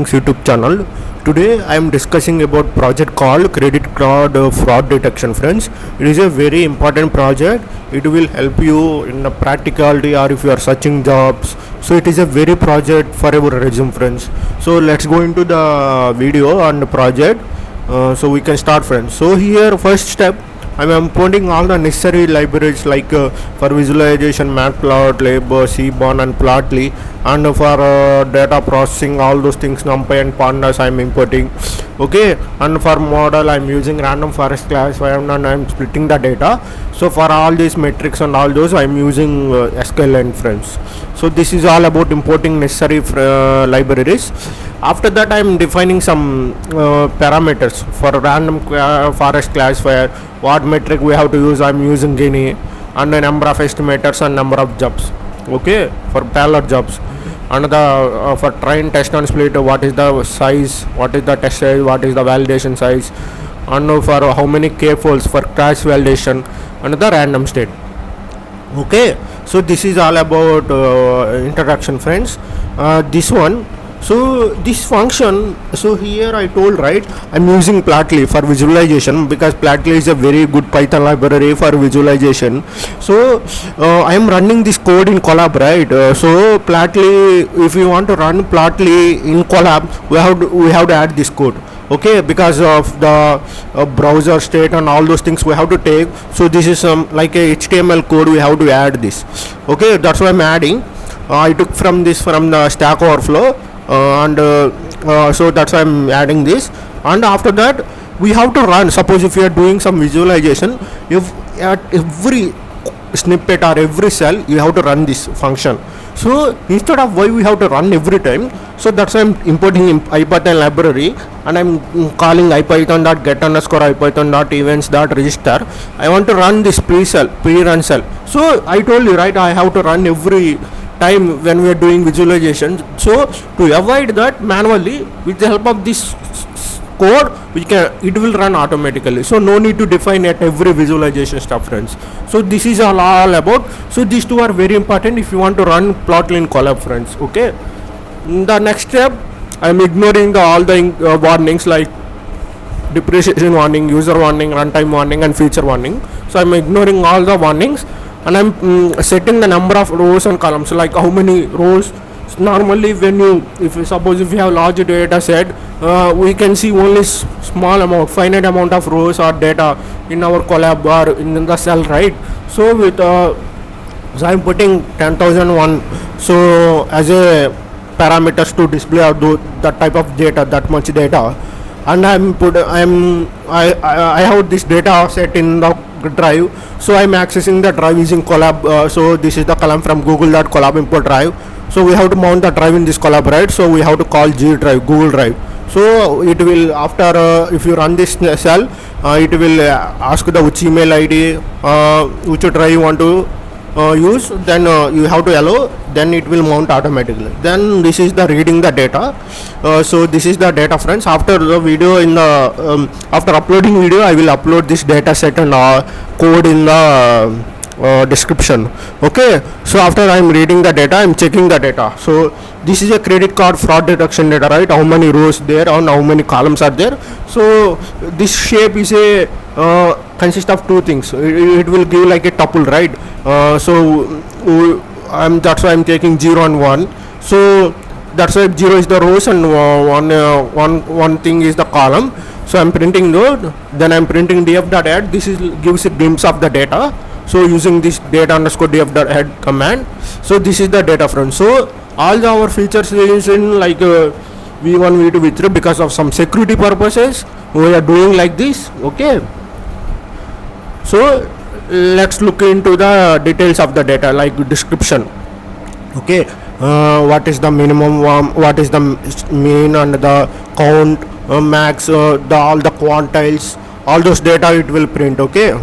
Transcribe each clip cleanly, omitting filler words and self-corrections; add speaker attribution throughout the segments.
Speaker 1: YouTube channel. Today I am discussing about project called credit card fraud detection, friends. It is a very important project. It will help you in the practicality or if you are searching jobs. So it is a very project for your resume, friends. So let's go into the video on the project. So we can start, friends. So here first step, I am importing all the necessary libraries like for visualization, matplot, labor, cborn and plotly, and for data processing, all those things numpy and pandas I am importing. Okay, and for model I am using random forest class and I am splitting the data. So for all these metrics and all those I am using sklearn, friends. So this is all about importing necessary libraries. After that I am defining some parameters for random forest classifier. What metric we have to use, I am using Gini, and the number of estimators and number of jobs. Okay, for parallel jobs. And the for train, test and split, what is the size, what is the test size, what is the validation size, and for how many k-folds for crash validation, and the random state. Okay, so this is all about introduction, friends. This one, so this function, so here I told, right, I'm using plotly for visualization because plotly is a very good Python library for visualization. So I am running this code in Colab, right? So plotly, if you want to run plotly in Colab, we have to add this code. Okay, because of the browser state and all those things we have to take. So this is like a HTML code, we have to add this. Okay, that's why I'm adding. I took from the Stack Overflow, so that's why I'm adding this. And after that we have to run, suppose if you are doing some visualization, if at every snippet or every cell you have to run this function. So instead of why we have to run every time, so that's why I'm importing IPython library and I'm calling ipython.get_ipython.events.register. I want to run this pre-run cell. So I told you, right, I have to run every time when we are doing visualization. So to avoid that manually, with the help of this code, it will run automatically. So no need to define at every visualization stuff, friends. So this is all about. So these two are very important if you want to run plotly in Colab, friends. Okay. In the next step, I am ignoring all the warnings like depreciation warning, user warning, runtime warning, and feature warning. So I am ignoring all the warnings. And I'm setting the number of rows and columns, like how many rows. Normally when suppose if you have large data set, we can see only small amount, finite amount of rows or data in our Colab or in the cell, right? So with so I'm putting 10,001 so as a parameters to display that type of data, that much data. And I have this data set in the drive, so I'm accessing the drive using Colab. So this is the column from google.colab import drive. So we have to mount the drive in this Colab, right? So we have to call G drive, Google Drive. So it will, after if you run this cell, it will ask the which email ID, which drive you want to use, then you have to allow, then it will mount automatically. Then this is the reading the data. So this is the data, friends. After the video after uploading video, I will upload this data set and code in the description. Okay, so after I am reading the data, I am checking the data. So this is a credit card fraud detection data, right? How many rows there and how many columns are there. So this shape is a consists of two things. It will give like a tuple, right? That's why I'm taking 0 and 1. So that's why 0 is the rows and one thing is the column. So I'm printing those. Then I'm printing df.add. This gives a glimpse of the data. So using this data_df.add command. So this is the data, friends. So all our features is in like v1, v2, v3 because of some security purposes. We are doing like this. Okay. So let's look into the details of the data, like description. Okay, what is the minimum, what is the mean and the count, max, all the quantiles, all those data it will print. Okay,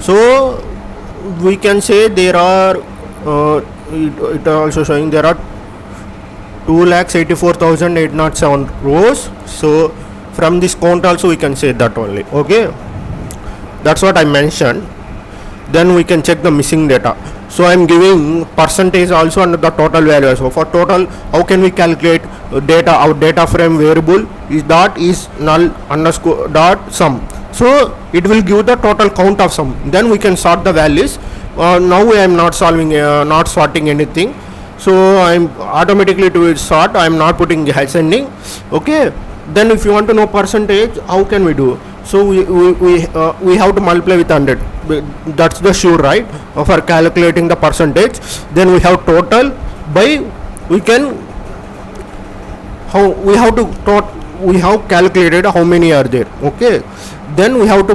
Speaker 1: so we can say there are it also showing there are 2,84,807 rows. So from this count also we can say that only. Okay, that's what I mentioned. Then we can check the missing data. So I'm giving percentage also and the total value. So for total, how can we calculate data? Our data frame variable is dot is null underscore dot sum. So it will give the total count of sum. Then we can sort the values. Now I am not solving, not sorting anything. So I'm automatically to sort. I am not putting ascending. Okay. Then if you want to know percentage, how can we do? So we have to multiply with 100. That's the sure, right? For calculating the percentage. Then we have total by, we can, how we have to we have calculated how many are there. Okay. Then we have to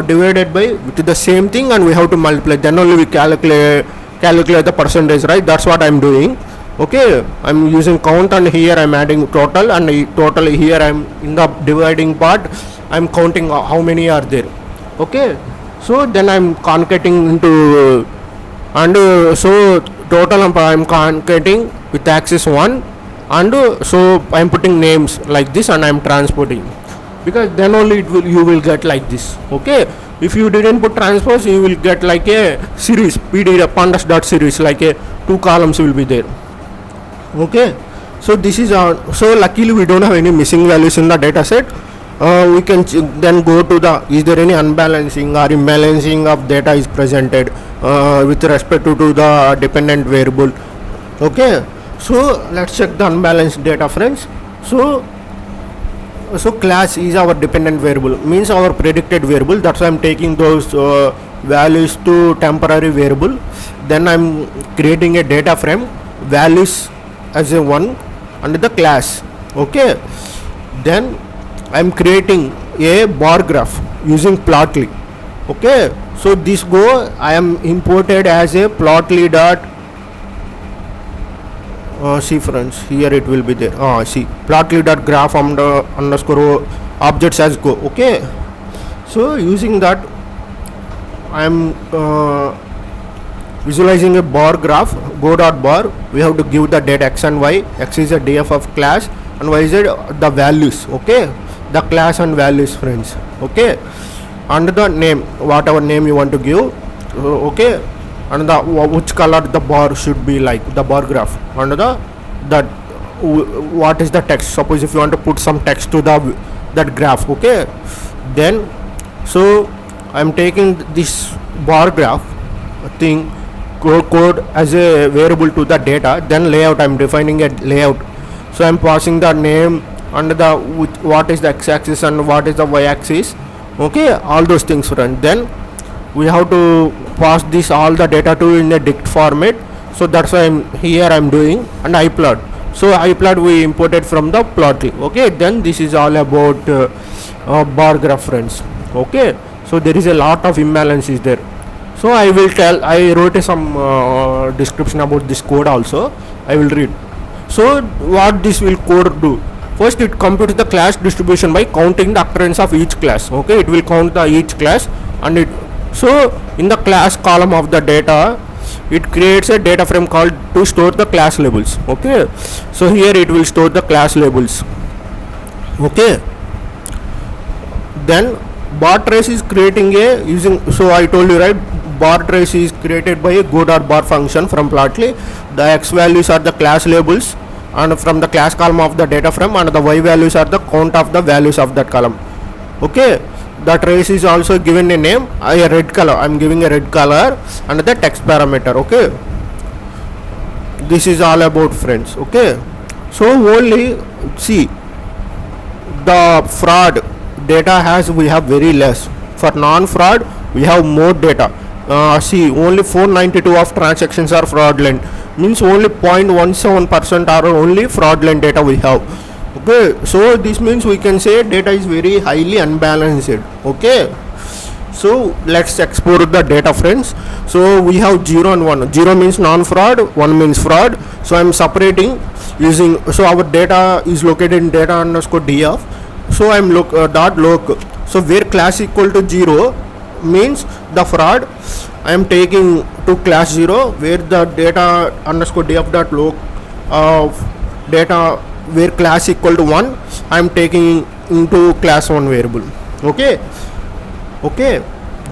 Speaker 1: divide it by with the same thing, and we have to multiply. Then only we calculate the percentage, right? That's what I'm doing. Okay, I'm using count, and here I'm adding total, and total here I'm in the dividing part, I'm counting how many are there. Okay, so then I'm concatenating into, and so total I'm concatenating with axis 1, and so I'm putting names like this, and I'm transporting, because then only you will get like this. Okay, if you didn't put transpose, you will get like a series, PD pandas dot series, like a 2 columns will be there. Okay, so this is so luckily we don't have any missing values in the data set. We can then go to the, is there any unbalancing or imbalancing of data is presented with respect to the dependent variable. Okay, so let's check the unbalanced data, friends. So class is our dependent variable, means our predicted variable. That's why I'm taking those values to temporary variable. Then I'm creating a data frame, values as a 1 under the class. Okay, then I'm creating a bar graph using plotly. Okay, so this I am imported as a plotly dot see friends, here it will be there. See, plotly dot graph underscore objects as go. Okay, so using that I am visualizing a bar graph, go dot bar. We have to give the data x and y. X is a df of class, and y is the values. Okay, the class and values, friends. Okay, and the name, whatever name you want to give. Okay, and the which color the bar should be, like the bar graph, and that what is the text. Suppose if you want to put some text to that graph. Okay, then so I'm taking this bar graph thing, code as a variable to the data. Then layout, I'm defining a layout. So I'm passing the name and the what is the x-axis and what is the y-axis. Okay, all those things, friend. Then we have to pass this all the data to in a dict format. So that's why I'm doing, and iplot. So iplot we imported from the plotly. Okay, then this is all about bar graph, friends. Okay, so there is a lot of imbalances there. So I wrote some description about this code also. I will read. So what this will code do? First, it computes the class distribution by counting the occurrence of each class. Okay, it will count each class, and so in the class column of the data, it creates a data frame called to store the class labels. Okay, so here it will store the class labels. Okay, then bar trace is creating a using, so I told you, right, bar trace is created by a go.bar function from plotly. The x values are the class labels, and from the class column of the data frame, and the y values are the count of the values of that column. Okay, the trace is also given a name, a red color. I'm giving a red color and the text parameter. Okay, this is all about, friends. Okay, so only see the fraud data we have very less. For non-fraud we have more data. See, only 492 of transactions are fraudulent, means only 0.17% are only fraudulent data we have. Okay, so this means we can say data is very highly unbalanced. Okay, so let's explore the data, friends. So we have 0 and 1. 0 means non-fraud, 1 means fraud. So I'm separating using, so our data is located in data underscore df. So I'm dot loc. So where class equal to 0 means the fraud, I am taking to class 0. Where the data underscore df dot loc data where class equal to 1, I am taking into class 1 variable. Okay,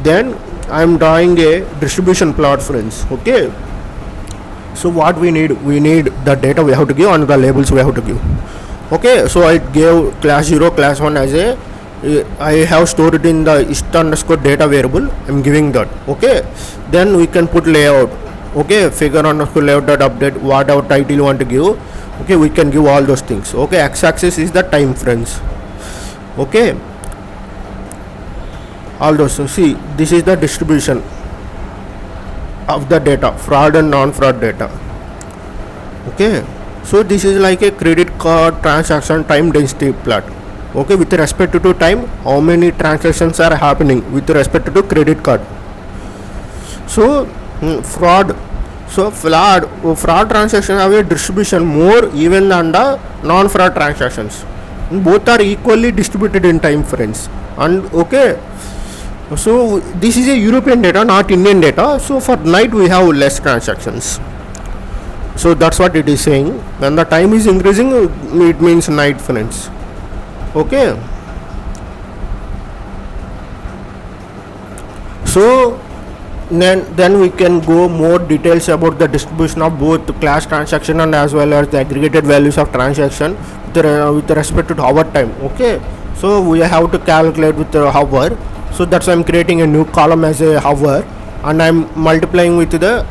Speaker 1: then I am drawing a distribution plot, friends. Okay, so what we need the data we have to give and the labels we have to give. Okay, so I gave class 0 class 1 as a I have stored it in the ist underscore data variable. I'm giving that. Okay, then we can put layout. Okay, figure underscore layout dot update, whatever title you want to give. Okay, we can give all those things. Okay, x-axis is the time, friends. Okay, all those. So see, this is the distribution of the data, fraud and non-fraud data. Okay, so this is like a credit card transaction time density plot. Okay, with respect to time, how many transactions are happening with respect to credit card. So fraud transactions have a distribution more even than the non-fraud transactions. Both are equally distributed in time, friends. And okay, so this is a European data, not Indian data. So for night we have less transactions. So that's what it is saying. When the time is increasing, it means night, friends. Okay, so then we can go more details about the distribution of both class transaction and as well as the aggregated values of transaction with respect to hour time. Okay, so we have to calculate with the hour. So that's why I'm creating a new column as a hour, and I'm multiplying with the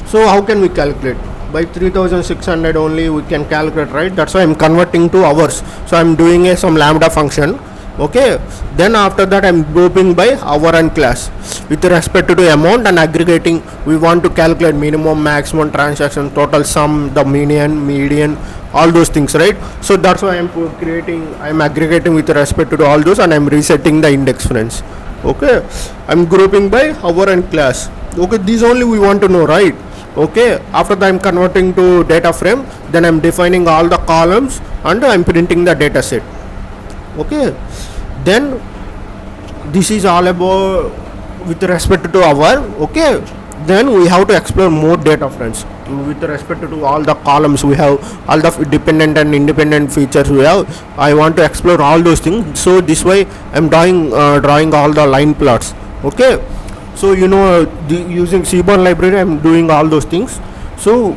Speaker 1: so how can we calculate? By 3600 only we can calculate, right? That's why I'm converting to hours. So I'm doing some lambda function. Okay, then after that I'm grouping by hour and class with respect to amount and aggregating. We want to calculate minimum, maximum transaction, total sum, the median, all those things, right? So that's why I'm aggregating with respect to all those, and I'm resetting the index, friends. Okay, I'm grouping by hour and class. Okay, these only we want to know, right? Okay, after that I'm converting to data frame, then I'm defining all the columns and I'm printing the data set. Okay, then this is all about with respect to our. Okay, then we have to explore more data, friends. With respect to all the columns we have, all the dependent and independent features we have, I want to explore all those things. So this way I'm drawing all the line plots. Okay, so using Seaborn library I'm doing all those things. So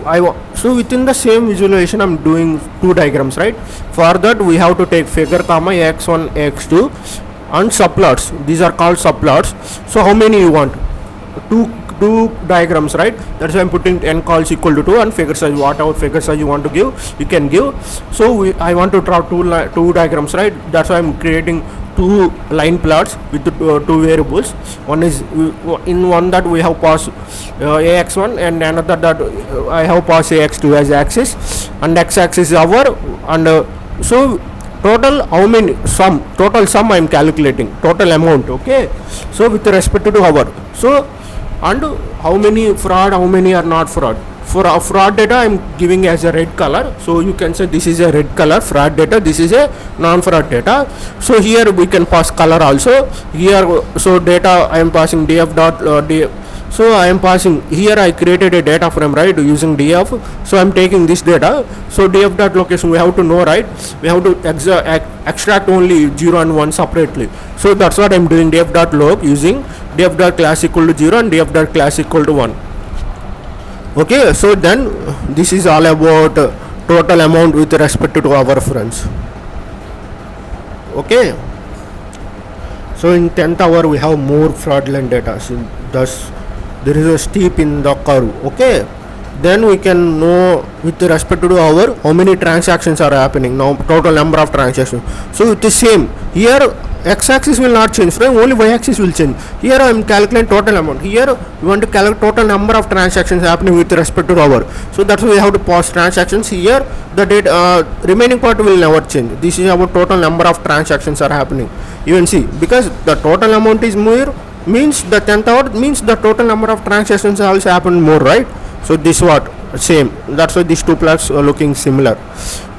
Speaker 1: within the same visualization I'm doing two diagrams, right? For that we have to take figure comma x1 x2 and subplots. These are called subplots. So how many you want? Two diagrams, right? That's why I'm putting n calls equal to 2 and figure size, whatever figure size you want to give, you can give. So I want to draw two diagrams, right? That's why I'm creating two line plots with two variables. One is in one that we have passed ax1, and another that I have passed ax2 as axis, and x-axis is hour, and so total how many total sum I am calculating, total amount. Okay, so with respect to hour. So and how many fraud, how many are not fraud. For a fraud data I'm giving as a red color, so you can say this is a red color fraud data, this is a non-fraud data. So here we can pass color also here. So data I am passing df dot df. So I am passing here, I created a data frame, right, using df. So I am taking this data. So df dot location we have to know, right? We have to extract only 0 and 1 separately. So that's what I am doing, df dot log using df dot class equal to 0 and df dot class equal to 1. Okay, so then this is all about total amount with respect to our friends. Okay, so in 10th hour we have more fraudulent data. So thus there is a steep in the curve. Okay, then we can know with respect to our how many transactions are happening now, total number of transactions. So it is same here, x-axis will not change, friend, only y-axis will change. Here I am calculating total amount, here we want to calculate total number of transactions happening with respect to hour. So that's why we have to pause transactions. Here the data remaining part will never change. This is our total number of transactions are happening. You can see, because the total amount is more, means the 10th hour means the total number of transactions also happen more, right? So this what same, that's why these two plots are looking similar.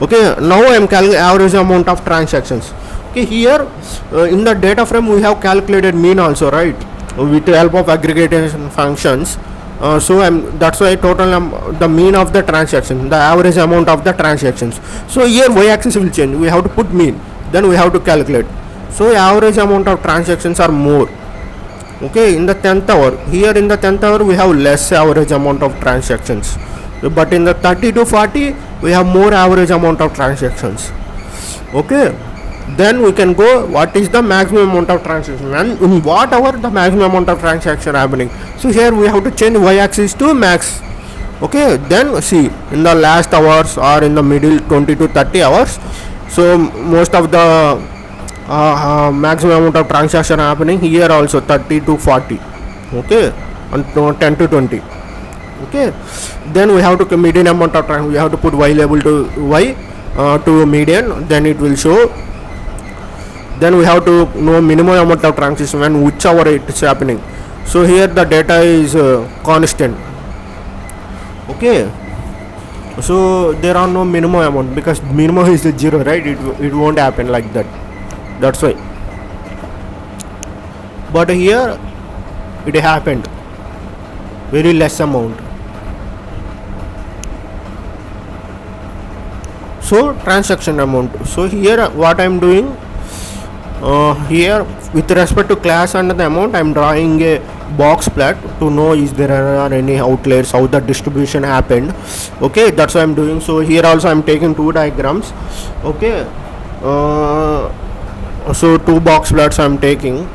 Speaker 1: Okay, now I am calculating average amount of transactions. Okay, here in the data frame we have calculated mean also, right, with the help of aggregation functions. That's why total the mean of the transaction, the average amount of the transactions. So here y-axis will change, we have to put mean, then we have to calculate. So average amount of transactions are more. Okay, in the 10th hour, here in the 10th hour we have less average amount of transactions, but in the 30 to 40 we have more average amount of transactions. Okay, then we can go what is the maximum amount of transaction, and in what hour the maximum amount of transaction happening. So here we have to change y-axis to max. Okay, then see in the last hours or in the middle 20 to 30 hours, so most of the maximum amount of transaction happening here also 30 to 40. Okay, and 10 to 20. Okay, then we have to median amount of time, we have to put y label to y to median, then it will show. Then we have to know minimum amount of transaction and which hour it is happening. So here the data is constant. Okay, so there are no minimum amount because minimum is 0, right? It won't happen like that, that's why. But here it happened very less amount. So transaction amount. So here what I am doing, here with respect to class and the amount, I am drawing a box plot to know is there are any outliers, how the distribution happened. Okay, that's what I am doing. So here also I am taking two diagrams. Okay, so two box plots I am taking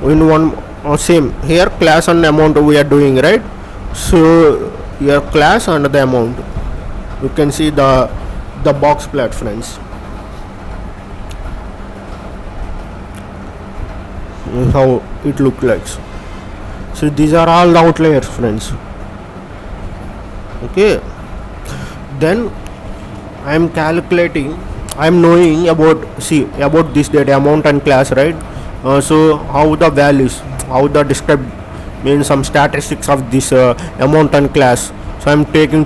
Speaker 1: in one. Same here, class and amount we are doing, right? So here class and the amount, you can see the box plot, friends. How it look like. So these are all the outliers, friends. Okay, then I am calculating, I am knowing about, see about this data amount and class, right? So how the values, how the described means some statistics of this amount and class. So I am taking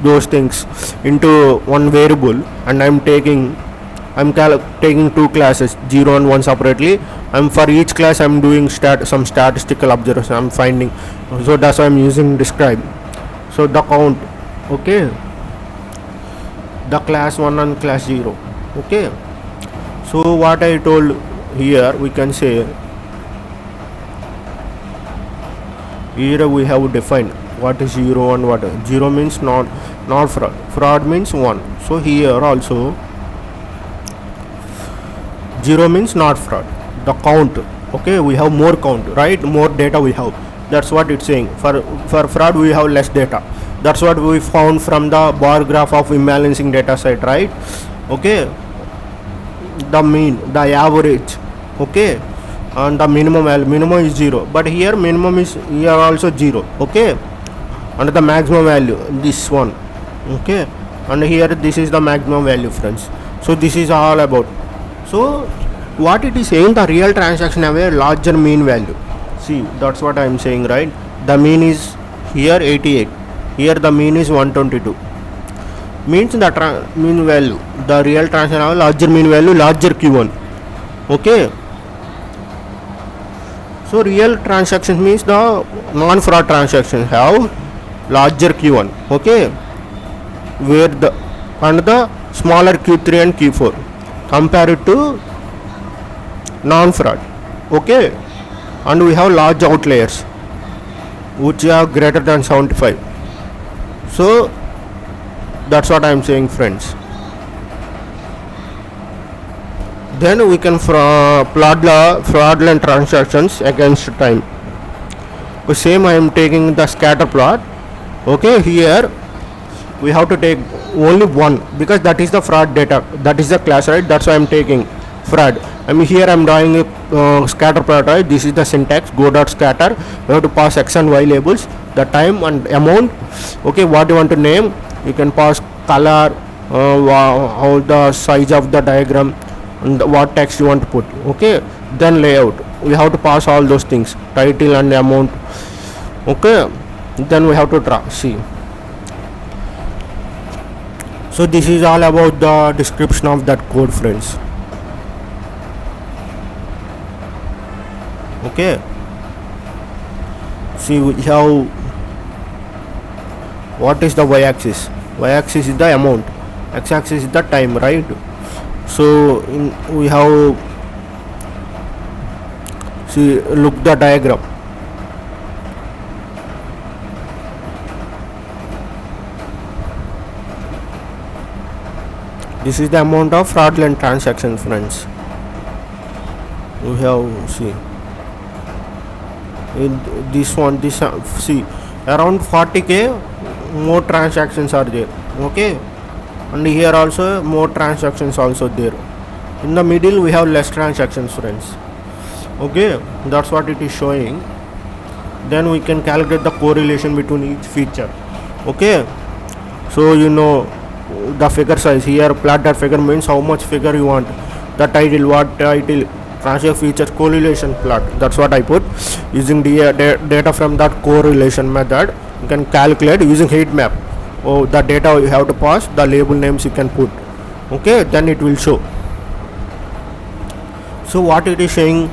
Speaker 1: those things into one variable, and I am taking two classes 0 and 1 separately. For each class I am doing some statistical observation I am finding. So that's why I am using describe. So the count, okay, the class 1 and class 0. Okay, so what I told here, we can say here we have defined what is 0 and what 0 means not fraud means 1. So here also 0 means not fraud. The count, okay, we have more count, right? More data we have, that's what it's saying. For fraud we have less data. That's what we found from the bar graph of imbalancing data set, right? Okay, the mean, the average, okay, and the minimum value, minimum is 0, but here minimum is here also 0. Okay, and the maximum value this one. Okay, and here this is the maximum value, friends. So this is all about. So what it is saying, the real transaction have a larger mean value. See, that's what I am saying, right? The mean is here 88, here the mean is 122. Means the mean value, the real transaction have a larger mean value, larger Q1. Okay, so real transaction means the non-fraud transaction have larger Q1. Okay, where the smaller Q3 and Q4 compared to non-fraud. Okay, and we have large outliers which are greater than 75. So that's what I am saying, friends. Then we can plot the fraudulent transactions against time. The same I am taking the scatter plot. Okay, here we have to take only one because that is the fraud data, that is the class, right? That's why I am taking fraud. I mean here I am drawing a scatter plot, right? This is the syntax, go dot scatter. We have to pass x and y labels, the time and amount. Okay, what you want to name, you can pass color, how the size of the diagram, and what text you want to put. Okay, then layout, we have to pass all those things, title and amount. Okay, then we have to draw. See, so this is all about the description of that code, friends. Okay, see we have what is the y-axis. Y-axis is the amount, x-axis is the time, right? So we have, see, look the diagram. This is the amount of fraudulent transactions, friends. We have see in this one, this see around 40k more transactions are there. Okay, and here also more transactions also there. In the middle we have less transactions, friends. Okay, that's what it is showing. Then we can calculate the correlation between each feature. Okay, so you know the figure size here. Plot that figure means how much figure you want. The title, what title, transaction feature correlation plot. That's what I put. Using the data from that correlation method, you can calculate using heat map. Oh, the data you have to pass, the label names you can put. Okay, then it will show. So what it is saying,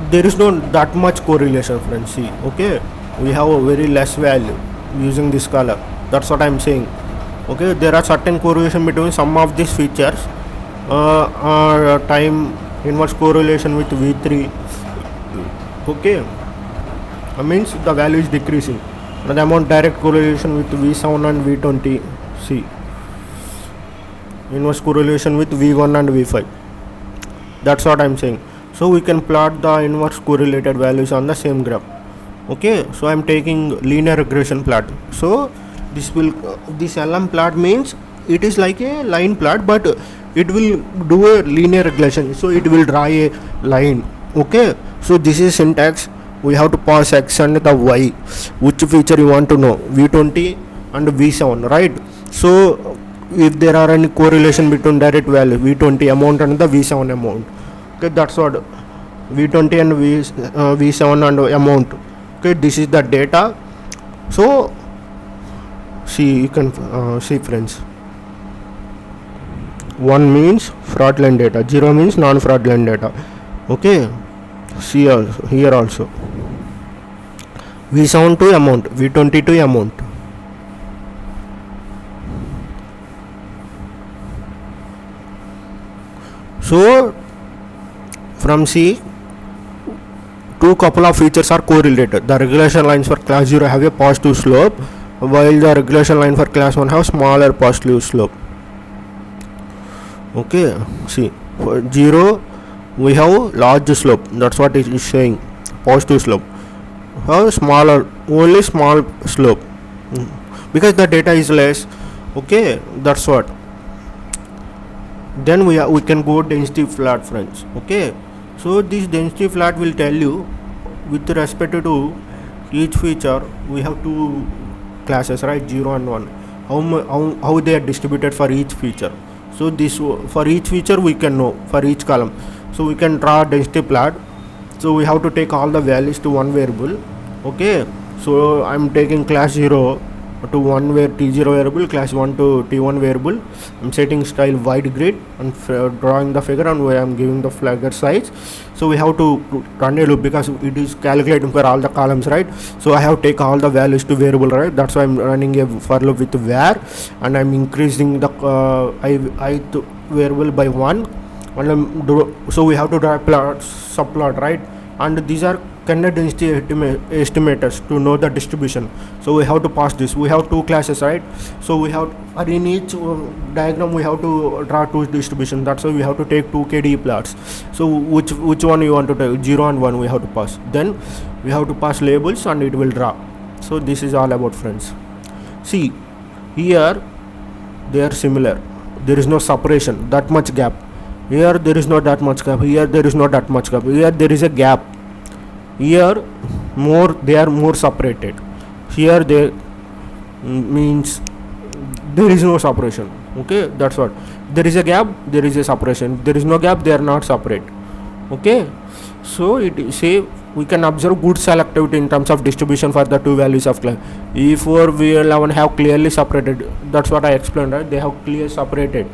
Speaker 1: there is no that much correlation, friends. See, okay, we have a very less value using this color. That's what I'm saying. Okay, there are certain correlation between some of these features. Time inverse correlation with V3. Okay, means the value is decreasing. And the amount direct correlation with V7 and V20. See, inverse correlation with V1 and V5. That's what I'm saying. So we can plot the inverse correlated values on the same graph. Okay, so I'm taking linear regression plot. So this LM plot means it is like a line plot, but it will do a linear regression. So it will draw a line. Okay, so this is syntax. We have to pass x and the y, which feature you want to know, V20 and V7, right? So if there are any correlation between direct value V20 amount and the V7 amount, okay, that's what V20 and V7 and amount. Okay, this is the data. So see, you can see, friends. 1 means fraudulent data, 0 means non-fraudulent data. Okay, see also, here also V7 to amount, V20 to amount. So from C, two couple of features are correlated. The regression lines for class 0 have a positive slope, while the regression line for class 1 have smaller positive slope. Okay, see, for 0 we have large slope. That's what it is saying, positive slope. Have smaller, only small slope, because the data is less. Okay, that's what. Then we can go density plot, friends. Okay, so this density plot will tell you with respect to each feature we have two classes, right? 0 and 1. How they are distributed for each feature. So this for each feature we can know for each column. So we can draw density plot. So we have to take all the values to one variable. Okay, so I'm taking class 0 to 1 where T0 variable, class 1 to T1 variable. I'm setting style wide grid and drawing the figure, and where I'm giving the figure size. So we have to run a loop because it is calculating for all the columns, right? So I have to take all the values to variable, right? That's why I'm running a for loop with var, and I'm increasing the ith variable by 1, and so we have to draw plot, subplot, right? And these are candidate density estimators to know the distribution. So we have to pass this. We have two classes, right? So we have, or in each diagram we have to draw two distribution. That's why we have to take two KDE plots. So which one you want to take? 0 and 1 we have to pass. Then we have to pass labels and it will draw. So this is all about, friends. See, here they are similar. There is no separation, that much gap. Here there is not that much gap. Here there is not that much gap. Here there is a gap. Here they are more separated. Here they means there is no separation. Okay, that's what. There is a gap, there is a separation. There is no gap, they are not separate. Okay, so it say we can observe good selectivity in terms of distribution for the two values of class. E4 V11 have clearly separated. That's what I explained, right? They have clearly separated,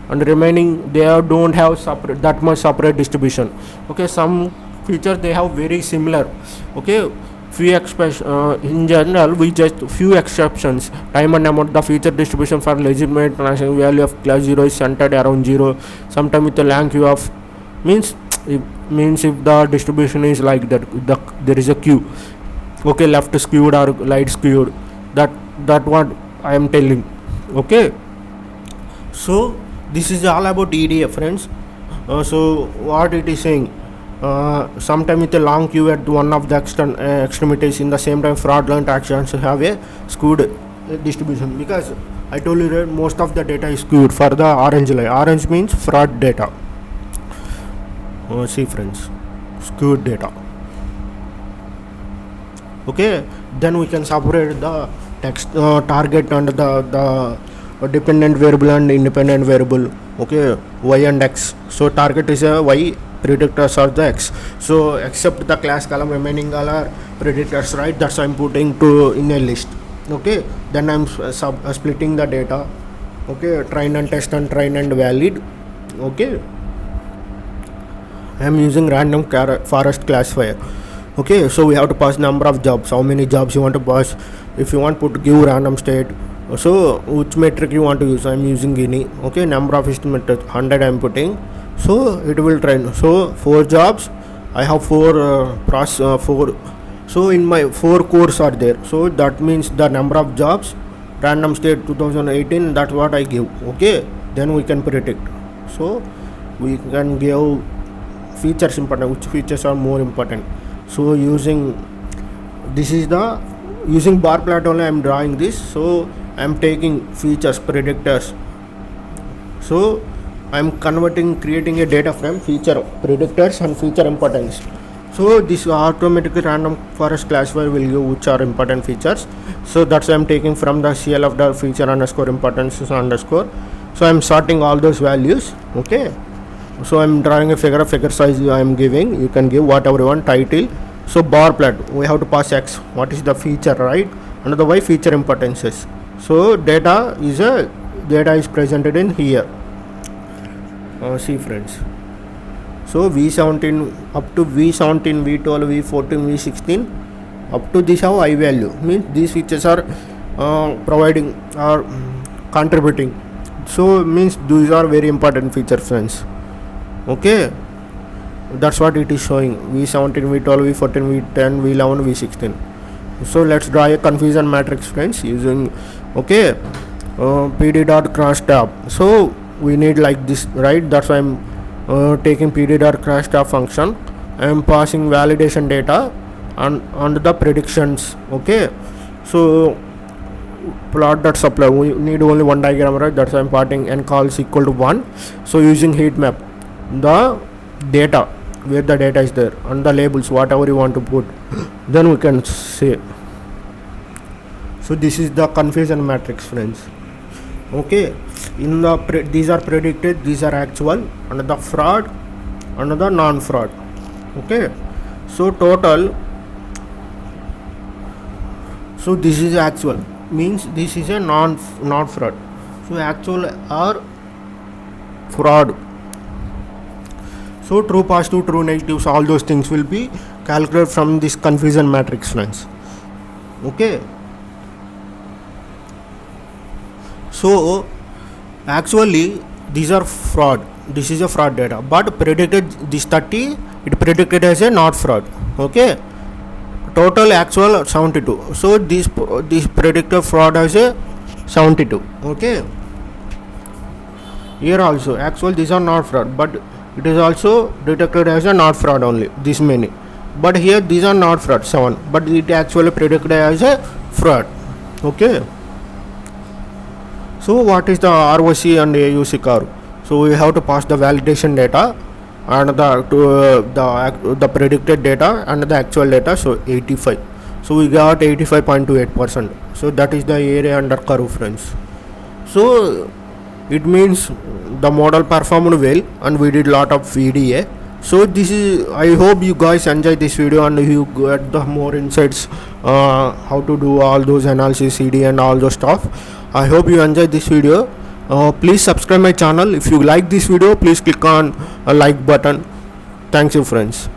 Speaker 1: and remaining they don't have that much separate distribution. Okay, some features they have very similar. Okay, few in general we just few exceptions. Time and amount, the feature distribution for legitimate transaction value of class 0 is centered around 0. Sometimes with the long queue of means if the distribution is like that, there is a queue. Okay, left skewed or right skewed. That what I am telling. Okay, So this is all about EDA, friends. So what it is saying, sometime with a long queue at one of the extremities, in the same time fraudulent actions have a skewed distribution, because I told you that most of the data is skewed for the orange line. Orange means fraud data. See friends, skewed data. Okay, then we can separate the text target and the dependent variable and independent variable. Okay, y and x. So target is a y, predictors are the x. So except the class column, remaining all are predictors, right? That's I'm putting to in a list. Okay, then I'm splitting the data. Okay, train and test and train and valid. Okay, I'm using random forest classifier. Okay, so we have to pass number of jobs, how many jobs you want to pass. If you want put give random state, so which metric you want to use, I'm using any. Okay, number of estimated 100 I'm putting, so it will train. So 4 jobs, I have 4 4. So in my 4 cores are there, so that means the number of jobs, random state 2018, that's what I give. Okay, then we can predict. So we can give features important, which features are more important. So using this is the using bar plot only I'm drawing this. So I'm taking features, predictors. So I'm creating a data frame, feature predictors and feature importance. So this automatically random forest classifier will give which are important features. So that's I'm taking from the CL of the feature underscore importance underscore. So I'm sorting all those values. Okay, so I'm drawing a figure size I'm giving. You can give whatever you want, title. So bar plot, we have to pass x, what is the feature, right? And the y, feature importances. So data is presented in here. See friends, so V17 up to V17, V12, V14, V16, up to this have I value, means these features are providing or contributing. So means these are very important features, friends. Okay, that's what it is showing: V17, V12, V14, V10, V11, V16. So let's draw a confusion matrix, friends, using PD dot cross tab. So we need like this, right? That's why I'm taking PD dot cross tab function. I am passing validation data and the predictions. Okay, so plot dot supply, we need only one diagram, right? That's why I'm parting n calls equal to 1. So using heat map, the data where the data is there and the labels whatever you want to put, then we can say. So this is the confusion matrix, friends. Okay, in the these are predicted, these are actual, and the fraud and the non-fraud. Okay, so total, so this is actual, means this is a not fraud. So actual or fraud. So true positive, true negatives, all those things will be calculated from this confusion matrix, friends. Okay, so actually these are fraud, this is a fraud data, but predicted this 30, it predicted as a not fraud. Okay, total actual 72, so this predicted fraud as a 72. Okay, here also actual, these are not fraud, but it is also detected as a not fraud only, this many, but here these are not fraud 7, but it actually predicted as a fraud. Okay, so what is the ROC and AUC curve? So we have to pass the validation data and the predicted data and the actual data. So 85, so we got 85.28%. so that is the area under curve, friends. So it means the model performed well and we did lot of EDA. So this is, I hope you guys enjoy this video and you get the more insights how to do all those analysis, EDA and all those stuff. I hope you enjoyed this video. Please subscribe my channel. If you like this video, please click on a like button. Thanks you, friends.